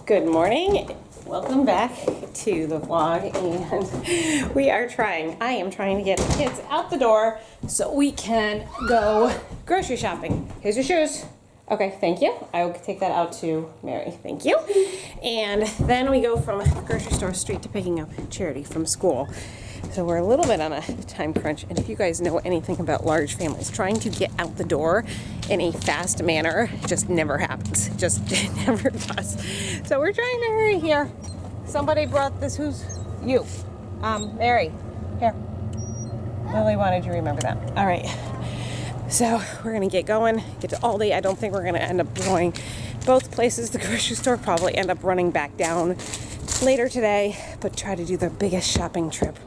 Good morning. Welcome back to the vlog, and we are trying. I am trying to get the kids out the door so we can go grocery shopping. Here's your shoes. Okay, thank you. I will take that out to Mary. Thank you. And then we go from the grocery store straight to picking up Charity from school. So we're a little bit on a time crunch, and if you guys know anything about large families, trying to get out the door in a fast manner just never happens. Just never does. So we're trying to hurry here. Somebody brought this. Who's you? Mary. Here. Lily wanted you to remember that. All right. So we're gonna get going, get to Aldi. I don't think we're gonna end up going both places. The grocery store probably end up running back down later today, but try to do the biggest shopping trip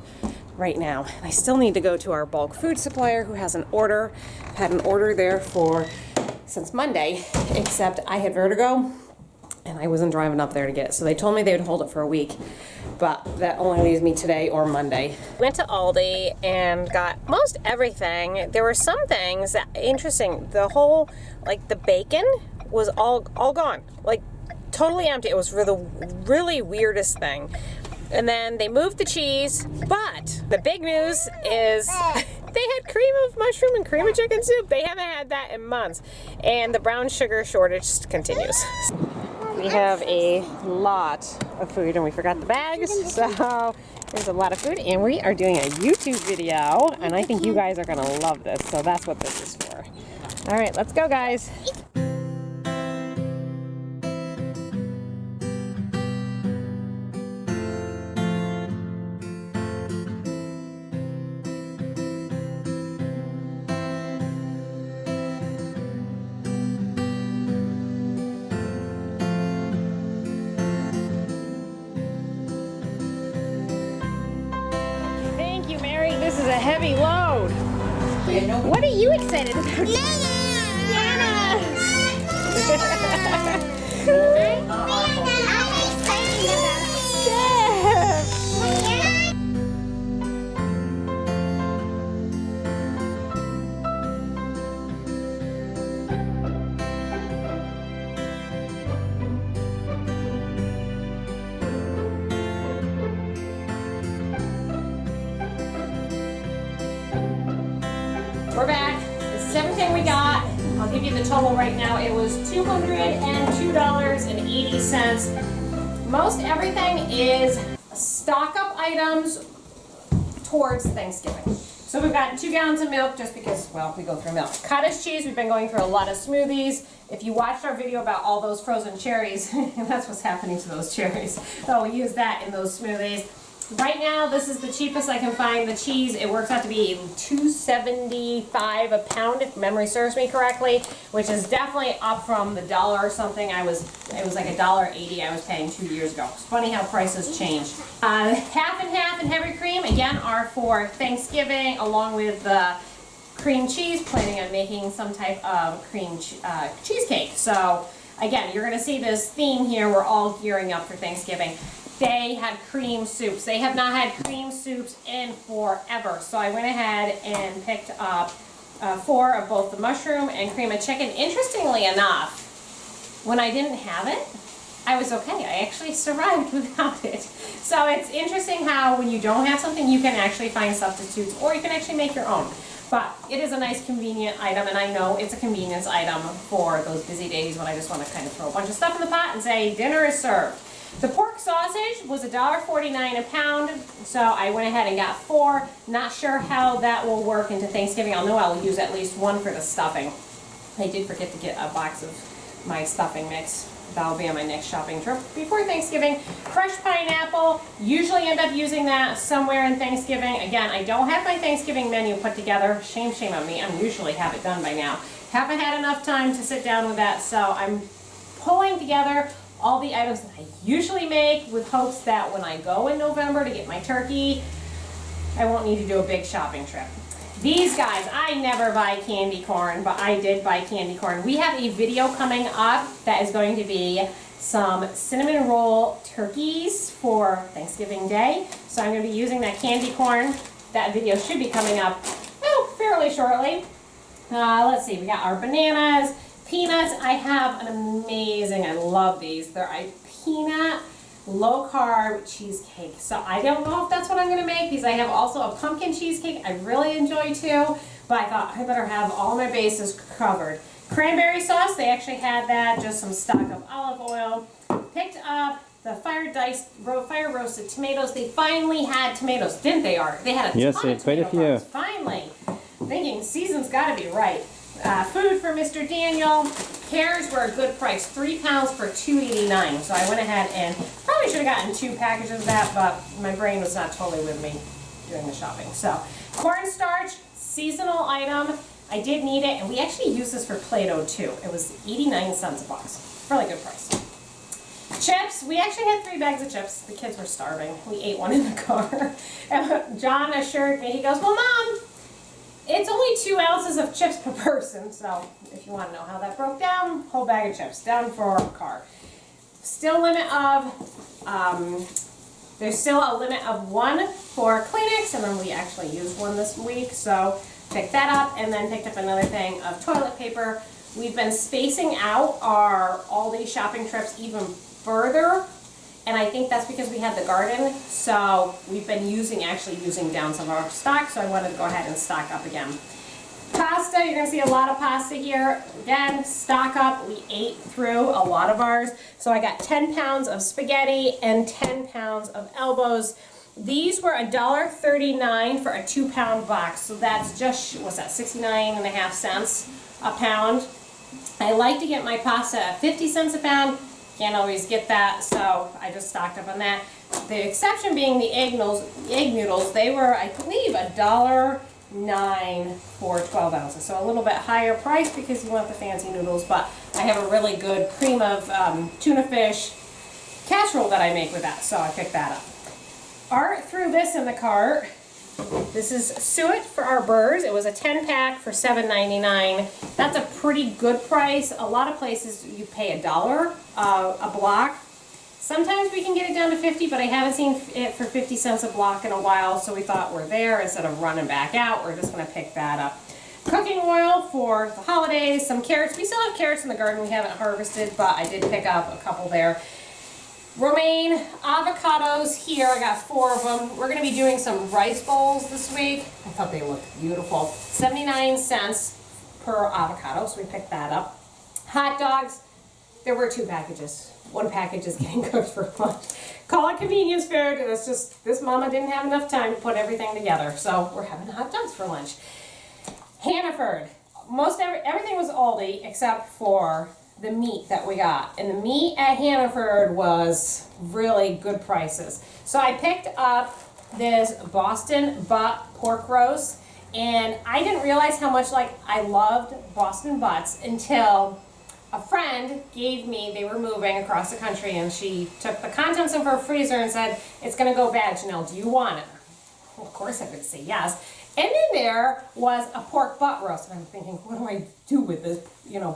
right now. And I still need to go to our bulk food supplier who has an order. I've had an order there since Monday, except I had vertigo and I wasn't driving up there to get it. So they told me they would hold it for a week, but that only leaves me today or Monday. Went to Aldi and got most everything. There were some things that, interesting, the whole, like the bacon was all gone, like totally empty. It was the really weirdest thing. And then they moved the cheese, but the big news is they had cream of mushroom and cream of chicken soup. They haven't had that in months. And the brown sugar shortage continues. We have a lot of food and we forgot the bags, so there's a lot of food, and we are doing a YouTube video, and I think you guys are gonna love this, so that's what this is for. All right, let's go, guys. This is a heavy load. What are you excited about? Nana! We're back. This is everything we got. I'll give you the total right now. It was $202.80. Most everything is stock up items towards Thanksgiving. So we've got 2 gallons of milk just because, well, we go through milk. Cottage cheese, we've been going through a lot of smoothies. If you watched our video about all those frozen cherries, that's what's happening to those cherries. So we use that in those smoothies. Right now, this is the cheapest I can find. The cheese, it works out to be $2.75 a pound, if memory serves me correctly, which is definitely up from the $1 or something. It was like $1.80 I was paying 2 years ago. It's funny how prices change. Half and half and heavy cream, again, are for Thanksgiving, along with the cream cheese, planning on making some type of cream cheesecake. So, again, you're gonna see this theme here. We're all gearing up for Thanksgiving. They had cream soups. They have not had cream soups in forever. So I went ahead and picked up 4 of both the mushroom and cream of chicken. Interestingly enough, when I didn't have it, I was okay. I actually survived without it. So it's interesting how when you don't have something, you can actually find substitutes, or you can actually make your own. But it is a nice convenient item, and I know it's a convenience item for those busy days when I just want to kind of throw a bunch of stuff in the pot and say, dinner is served. The pork sausage was $1.49 a pound, so I went ahead and got 4. Not sure how that will work into Thanksgiving. I'll know I'll use at least 1 for the stuffing. I did forget to get a box of my stuffing mix. That'll be on my next shopping trip before Thanksgiving. Fresh pineapple, usually end up using that somewhere in Thanksgiving. Again, I don't have my Thanksgiving menu put together. Shame on me. I usually have it done by now. Haven't had enough time to sit down with that, so I'm pulling together all the items that I usually make with hopes that when I go in November to get my turkey, I won't need to do a big shopping trip. These guys, I never buy candy corn, but I did buy candy corn. We have a video coming up that is going to be some cinnamon roll turkeys for Thanksgiving Day. So I'm going to be using that candy corn. That video should be coming up fairly shortly. Let's see, we got our bananas, peanuts. I have an amazing, I love these. They're peanut low-carb cheesecake. So I don't know if that's what I'm going to make because I have also a pumpkin cheesecake I really enjoy too, but I thought I better have all my bases covered. Cranberry sauce, they actually had that, just some stock of olive oil. Picked up the fire roasted tomatoes. They finally had tomatoes, didn't they, Art? They had a ton of tomato parts. Finally. Thinking season's got to be right. Food for Mr. Daniel. Pears were a good price, 3 pounds for $2.89. So I went ahead and probably should have gotten 2 packages of that, but my brain was not totally with me doing the shopping. So cornstarch, seasonal item. I did need it, and we actually used this for Play-Doh too. It was 89 cents a box. Really good price. Chips, we actually had 3 bags of chips. The kids were starving. We ate one in the car. John assured me, he goes, well, Mom, it's only 2 ounces of chips per person. So if you want to know how that broke down, whole bag of chips down for a car. Still limit of, there's still a limit of 1 for Kleenex, and then we actually used 1 this week. So picked that up, and then picked up another thing of toilet paper. We've been spacing out our Aldi shopping trips even further, and I think that's because we had the garden, so we've been actually using down some of our stock, so I wanted to go ahead and stock up again. Pasta, you're going to see a lot of pasta here. Again, stock up. We ate through a lot of ours, so I got 10 pounds of spaghetti and 10 pounds of elbows. These were $1.39 for a 2-pound box, so that's just, what's that, 69.5 cents a pound. I like to get my pasta at 50 cents a pound. Can't always get that, so I just stocked up on that. The exception being the egg noodles. They were, I believe, $1.09 for 12 ounces, so a little bit higher price because you want the fancy noodles, but I have a really good cream of tuna fish casserole that I make with that, so I picked that up. Art threw this in the cart. This is suet for our birds. It was a 10-pack for $7.99. That's a pretty good price. A lot of places you pay $1 a block. Sometimes we can get it down to 50, but I haven't seen it for 50 cents a block in a while, so we thought we're there. Instead of running back out, we're just going to pick that up. Cooking oil for the holidays, some carrots. We still have carrots in the garden we haven't harvested, but I did pick up a couple there. Romaine avocados here, I got 4 of them. We're going to be doing some rice bowls this week. I thought they looked beautiful. 79 cents per avocado, so we picked that up. Hot dogs, there were 2 packages. 1 package is getting cooked for lunch. Call it convenience food. It's just, this mama didn't have enough time to put everything together, so we're having hot dogs for lunch. Hannaford, everything was Aldi except for the meat that we got, and the meat at Hannaford was really good prices. So I picked up this Boston butt pork roast, and I didn't realize how much I loved Boston butts until a friend gave me, they were moving across the country, and she took the contents of her freezer and said, it's gonna go bad, Janelle, do you want it? Well, of course I would say yes. And then there was a pork butt roast, and I'm thinking, what do I do with this,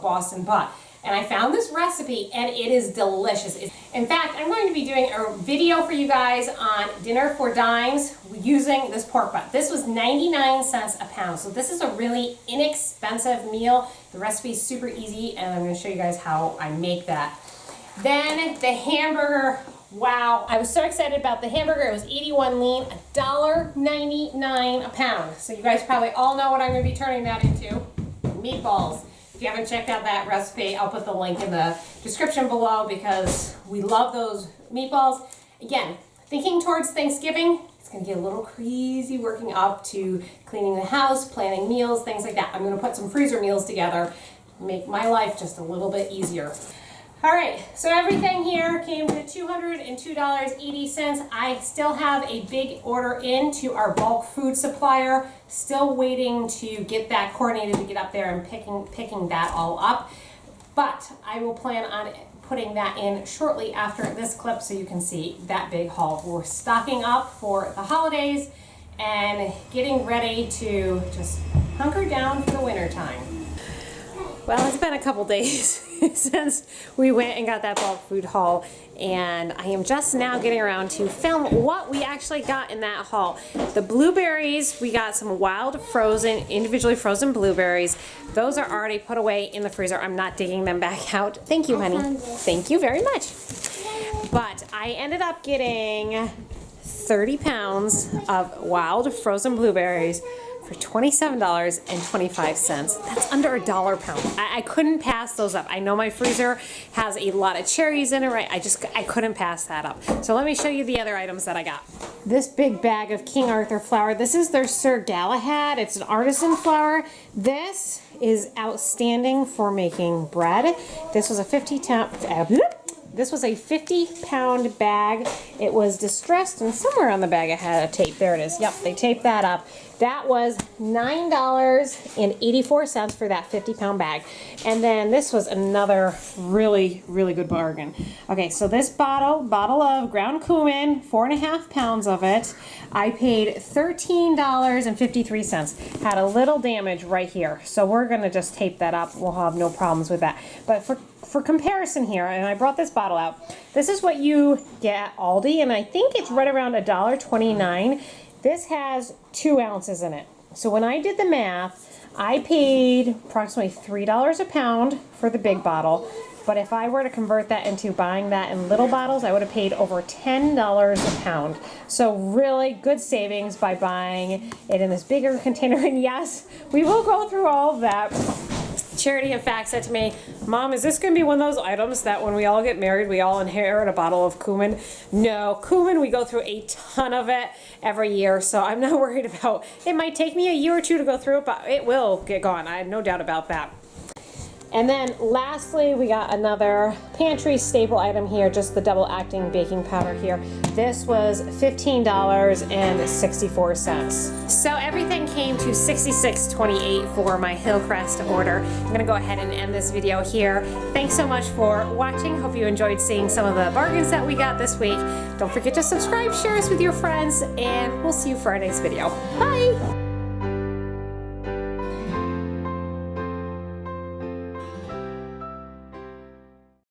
Boston butt? And I found this recipe, and it is delicious. In fact, I'm going to be doing a video for you guys on dinner for dimes using this pork butt. This was 99 cents a pound, so this is a really inexpensive meal. The recipe is super easy, and I'm going to show you guys how I make that. Then the hamburger. Wow, I was so excited about the hamburger. It was 81 lean, $1.99 a pound. So you guys probably all know what I'm going to be turning that into. Meatballs. If you haven't checked out that recipe, I'll put the link in the description below because we love those meatballs. Again, thinking towards Thanksgiving, it's going to get a little crazy working up to cleaning the house, planning meals, things like that. I'm going to put some freezer meals together, make my life just a little bit easier. All right, so everything here came to $202.80. I still have a big order into our bulk food supplier. Still waiting to get that coordinated to get up there and picking that all up. But I will plan on putting that in shortly after this clip so you can see that big haul. We're stocking up for the holidays and getting ready to just hunker down for the winter time. Well, it's been a couple days since we went and got that bulk food haul, and I am just now getting around to film what we actually got in that haul. The blueberries, we got some wild frozen, individually frozen blueberries. Those are already put away in the freezer. I'm not digging them back out. Thank you, honey. Thank you very much. But I ended up getting 30 pounds of wild frozen blueberries for $27.25. That's under $1 a pound. I couldn't pass those up. I know my freezer has a lot of cherries in it, right? I couldn't pass that up. So let me show you the other items that I got. This big bag of King Arthur flour. This is their Sir Galahad. It's an artisan flour. This is outstanding for making bread. This was a 50-pound bag. It was distressed, and somewhere on the bag I had a tape. There it is. Yep, they taped that up. That was $9.84 for that 50-pound bag. And then this was another really, really good bargain. Okay, so this bottle of ground cumin, 4.5 pounds of it, I paid $13.53. Had a little damage right here. So we're gonna just tape that up. We'll have no problems with that. But for comparison here, and I brought this bottle out, this is what you get at Aldi, and I think it's right around $1.29. This has 2 ounces in it. So when I did the math, I paid approximately $3 a pound for the big bottle. But if I were to convert that into buying that in little bottles, I would have paid over $10 a pound. So really good savings by buying it in this bigger container. And yes, we will go through all of that. Charity, in fact, said to me, Mom, is this going to be one of those items that when we all get married, we all inherit a bottle of cumin? No, cumin, we go through a ton of it every year, so I'm not worried about it. It might take me a year or two to go through it, but it will get gone. I have no doubt about that. And then lastly, we got another pantry staple item here, just the double acting baking powder here. This was $15.64. So everything came to $66.28 for my Hillcrest order. I'm gonna go ahead and end this video here. Thanks so much for watching. Hope you enjoyed seeing some of the bargains that we got this week. Don't forget to subscribe, share us with your friends, and we'll see you for our next video. Bye!